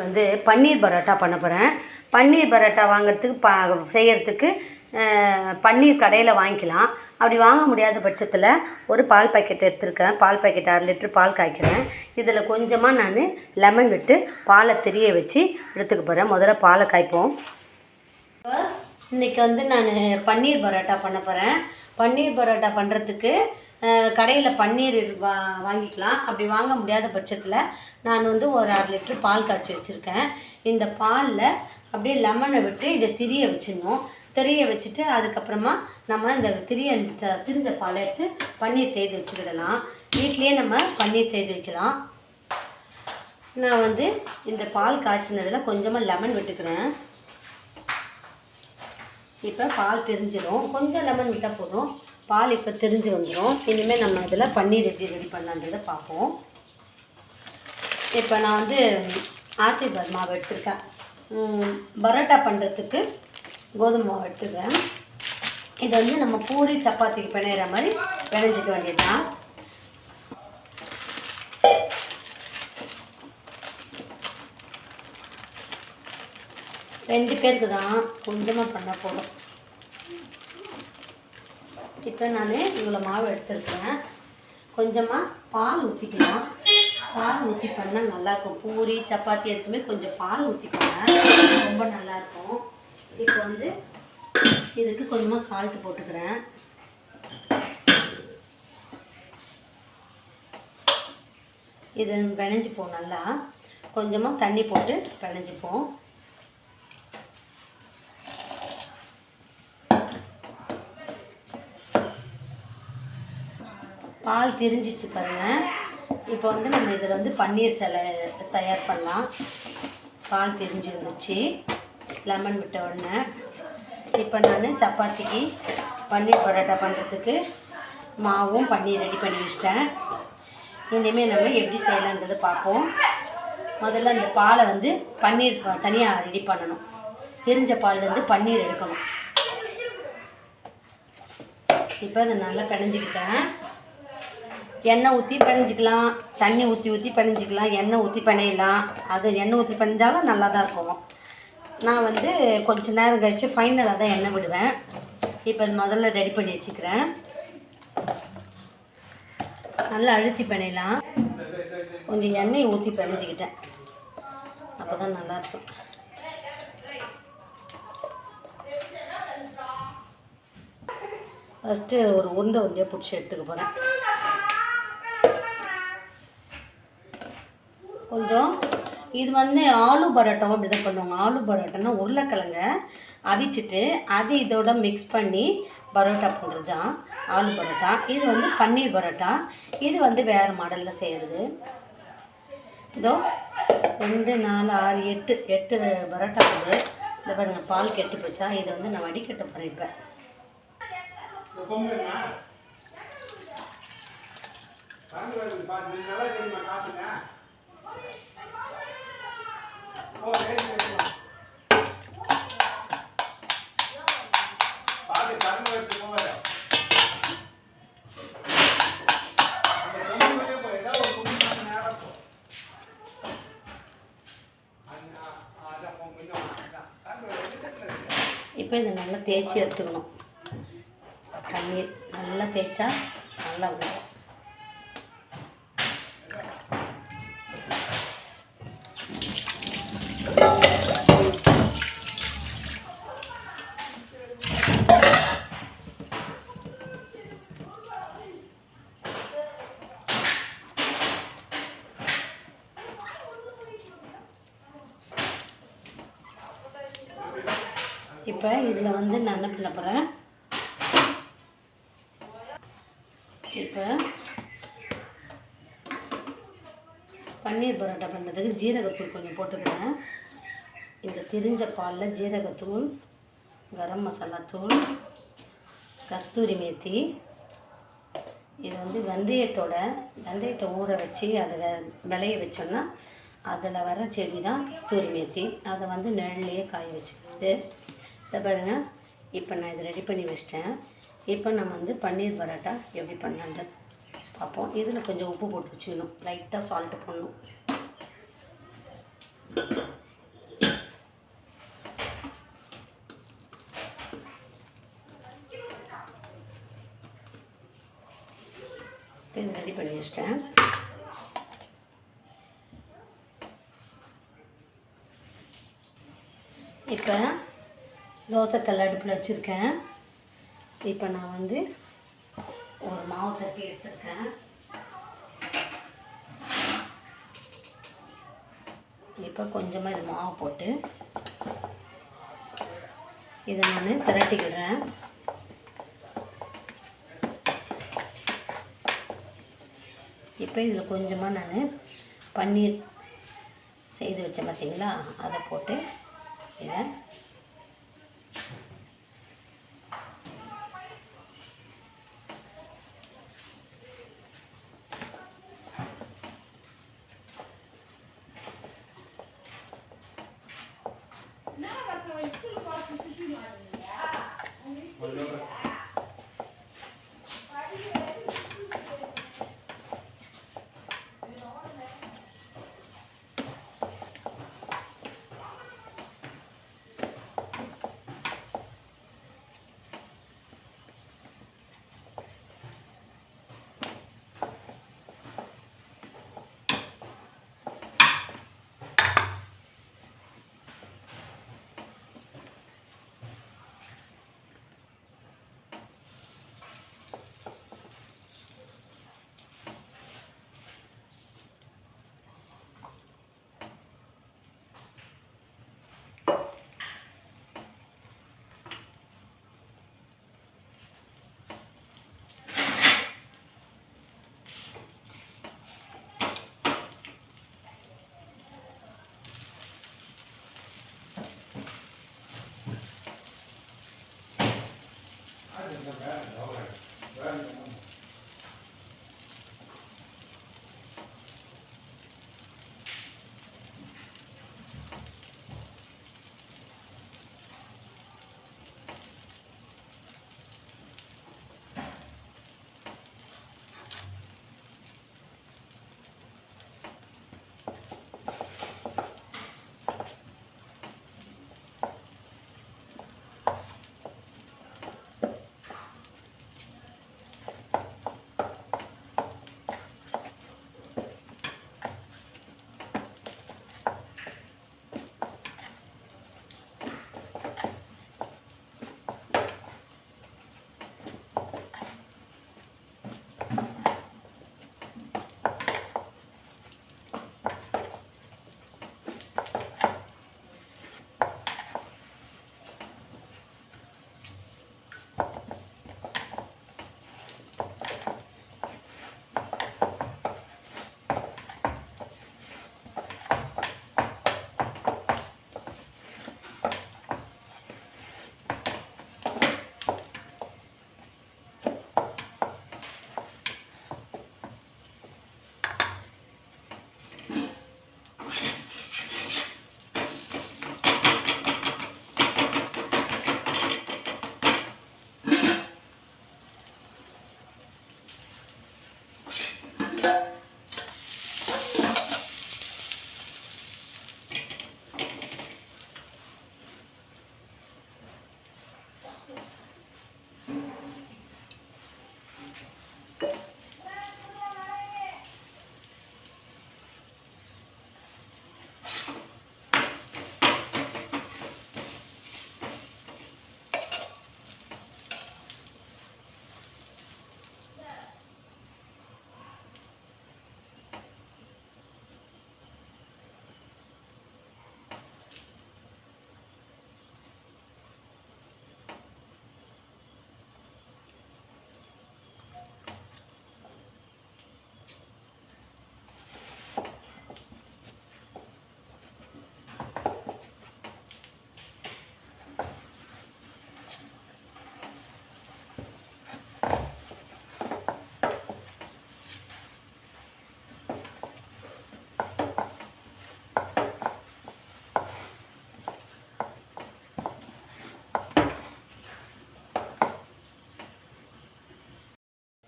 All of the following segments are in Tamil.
வந்து பன்னீர் பரோட்டா பண்ண போகிறேன். பன்னீர் பரோட்டா வாங்கிறதுக்கு செய்கிறதுக்கு பன்னீர் கடையில் வாங்கிக்கலாம். அப்படி வாங்க முடியாத பட்சத்தில் ஒரு பால் பாக்கெட் எடுத்துருக்கேன். பால் பாக்கெட் 1/2 லிட்டர் பால் காய்க்கிறேன். இதில் கொஞ்சமாக நான் லெமன் விட்டு பாலை திரிய வச்சு எடுத்துக்க போகிறேன். முதல்ல பாலை காய்ப்போம். இன்றைக்கி வந்து நான் பன்னீர் பரோட்டா பண்ண போகிறேன். பன்னீர் பரோட்டா பண்ணுறதுக்கு கடையில் பன்னீர் வாங்கிக்கலாம். அப்படி வாங்க முடியாத பட்சத்தில் நான் வந்து ஒரு 1/2 லிட்டர் பால் காய்ச்சி வச்சுருக்கேன். இந்த பாலில் அப்படியே லெமனை விட்டு இதை திரிய வச்சிடணும். திரிய வச்சுட்டு அதுக்கப்புறமா நம்ம இந்த திரிஞ்ச பாலை எடுத்து பன்னீர் செய்து வச்சுக்கிடலாம். வீட்லேயே நம்ம பன்னீர் செய்து வைக்கலாம். நான் வந்து இந்த பால் காய்ச்சினதில் கொஞ்சமாக லெமன் விட்டுக்கிறேன். இப்போ பால் திரிஞ்சிடும். கொஞ்சம் லெமன் விட்டால் போதும். பால் இப்போ திரிஞ்சு வந்துடும். இனிமேல் நம்ம இதில் பன்னீர் எப்படி ரெடி பண்ணலான்றதை பார்ப்போம். இப்போ நான் வந்து ஆசீர்வாத் மாவு எடுத்துருக்கேன். பரோட்டா பண்ணுறதுக்கு கோதுமை மாவு எடுத்துக்கிறேன். இதை வந்து நம்ம பூரி சப்பாத்திக்கு பிணையிற மாதிரி பிணைஞ்சிக்க வேண்டியது தான். ரெண்டு பேருக்கு தான் கொஞ்சமாக பண்ணால் போதும். இப்போ நான் இவ்வளோ மாவு எடுத்துருக்கேன். கொஞ்சமாக பால் ஊற்றிக்கலாம். பால் ஊற்றி பண்ணால் நல்லாயிருக்கும். பூரி சப்பாத்தி எதுக்குமே கொஞ்சம் பால் ஊற்றிக்கோங்க, ரொம்ப நல்லாயிருக்கும். இப்போ வந்து இதுக்கு கொஞ்சமாக சால்ட்டு போட்டுக்கிறேன். இது பிணைஞ்சிப்போம். நல்லா கொஞ்சமாக தண்ணி போட்டு பிணைஞ்சிப்போம். பால் திரிஞ்சிச்சு பாருங்கள். இப்போ வந்து நம்ம இதில் வந்து பன்னீர் சிலை தயார் பண்ணலாம். பால் திரிஞ்சு வந்துச்சு லெமன் விட்ட உடனே. இப்போ நான் சப்பாத்திக்கு பன்னீர் பரோட்டா பண்ணுறதுக்கு மாவும் பன்னீர் ரெடி பண்ணி வச்சிட்டேன். இனிமேல் நம்ம எப்படி செய்யலான்றதை பார்ப்போம். முதல்ல இந்த பாலை வந்து பன்னீர் தனியாக ரெடி பண்ணணும். திரிஞ்ச பால்லேருந்து பன்னீர் எடுக்கணும். இப்போ அதை நல்லா பிணைஞ்சிக்கிட்டேன். எண்ணெய் ஊற்றி பிணைஞ்சிக்கலாம், தண்ணி ஊற்றி பிணைஞ்சிக்கலாம், எண்ணெய் ஊற்றி பிணையலாம். அது எண்ணெய் ஊற்றி பிணைஞ்சாலும் நல்லா தான் இருக்கும். நான் வந்து கொஞ்சம் நேரம் கழித்து ஃபைனலாக தான் எண்ணெய் விடுவேன். இப்போ அது முதல்ல ரெடி பண்ணி வச்சுக்கிறேன். நல்லா அழுத்தி பிணையலாம். கொஞ்சம் எண்ணெய் ஊற்றி பிணைஞ்சிக்கிட்டேன். அப்போ தான் நல்லாயிருக்கும். ஃபஸ்ட்டு ஒரு உருண்டையாக பிடிச்சி எடுத்துக்க போகிறேன். கொஞ்சம் இது வந்து ஆலு பரோட்டாவும் அப்படி தான் பண்ணுவாங்க. ஆலு பரோட்டானா உருளைக்கிழங்க அவிச்சிட்டு அது இதோட மிக்ஸ் பண்ணி பரோட்டா பண்ணுறது தான் ஆலு பரோட்டா. இது வந்து பன்னீர் பரோட்டா. இது வந்து வேறு மாடலில் செய்கிறது. இதோ 2 4 6 8 பரோட்டா வந்து இந்த பாருங்கள். பால் கெட்டு போச்சா? இதை வந்து நான் வடிகட்ட பண்ணிப்பேன். இப்போ இதை நல்லா தேய்ச்சி எடுத்துக்கணும். பன்னீர் நல்லா தேய்ச்சா நல்லா வரும். இப்போ இதில் வந்து நான் என்ன பண்ண போகிறேன், இப்போ பன்னீர் பரோட்டா பண்ணுறதுக்கு ஜீரகத்தூள் கொஞ்சம் போட்டுக்கிறேன். இந்த திரிஞ்ச பாலில் ஜீரகத்தூள், கரம் மசாலா தூள், கஸ்தூரி மேத்தி, இது வந்து வெந்தயத்தை ஊற வச்சு அதை விளைய வச்சோன்னா அதில் வர செடி தான் கஸ்தூரி மேத்தி. அதை வந்து நிழல்லையே காய வச்சுக்கிறது. இதை பாருங்கள். இப்போ நான் இதை ரெடி பண்ணி வச்சிட்டேன். இப்போ நம்ம வந்து பன்னீர் பரோட்டா எப்படி பண்ணலான்றது பார்ப்போம். இதில் கொஞ்சம் உப்பு போட்டு வச்சுக்கணும். லைட்டாக சால்ட்டு போடணும். இது ரெடி பண்ணி வச்சிட்டேன். இப்போ தோசைக்கல் அடுப்பில் வச்சுருக்கேன். இப்போ நான் வந்து ஒரு மாவு தட்டி எடுத்துருக்கேன். இப்போ கொஞ்சமாக இது மாவு போட்டு இதை நான் திரட்டிக்கிறேன். இப்போ இதில் கொஞ்சமாக நான் பன்னீர் செய்து வச்சேன் பார்த்தீங்களா, அதை போட்டு இதை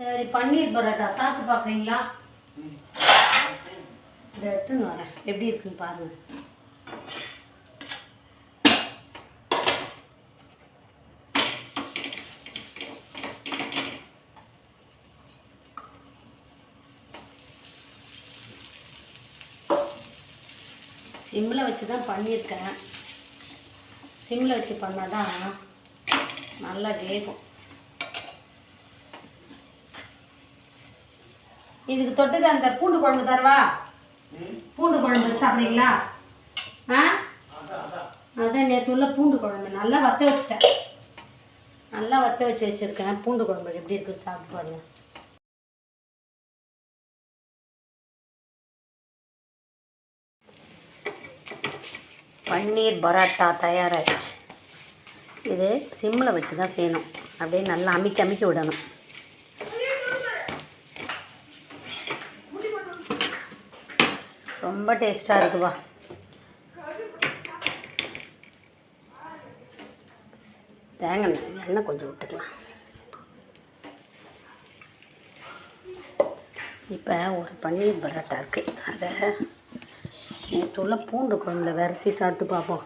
சரி, பன்னீர் பரோட்டா சாப்பிட்டு பார்க்குறீங்களா? இதை எடுத்துன்னு வரேன், எப்படி இருக்குன்னு பாருங்கள். சிம்மில் வச்சு தான் பண்ணியிருக்கேன். சிம்மில் வச்சு பண்ணால் தான் நல்லா வேகும். இதுக்கு தொட்டுக்க அந்த பூண்டு குழம்பு தரவா? பூண்டு குழம்பு வச்சு சாப்பிட்றீங்களா? அதான் நேற்று உள்ள பூண்டு குழம்பு நல்லா வற்ற வச்சுட்டேன். நல்லா வற்ற வச்சுருக்கேன். பூண்டு குழம்பு எப்படி இருக்குன்னு சாப்பிட்டு பாருங்க. பன்னீர் பரோட்டா தயாராகிடுச்சு. இது சிம்மில் வச்சு தான் செய்யணும். அப்படியே நல்லா அமுக்கி விடணும். ரொம்ப டேஸ்ட்டாக இருக்குவா. தேங்காய் எண்ணெய் கொஞ்சம் விட்டுக்கலாம். இப்போ ஒரு பன்னீர் பரோட்டா இருக்குது. அதை நேற்று உள்ள பூண்டு குழம்புல விரசி சாப்பிட்டு பார்ப்போம்.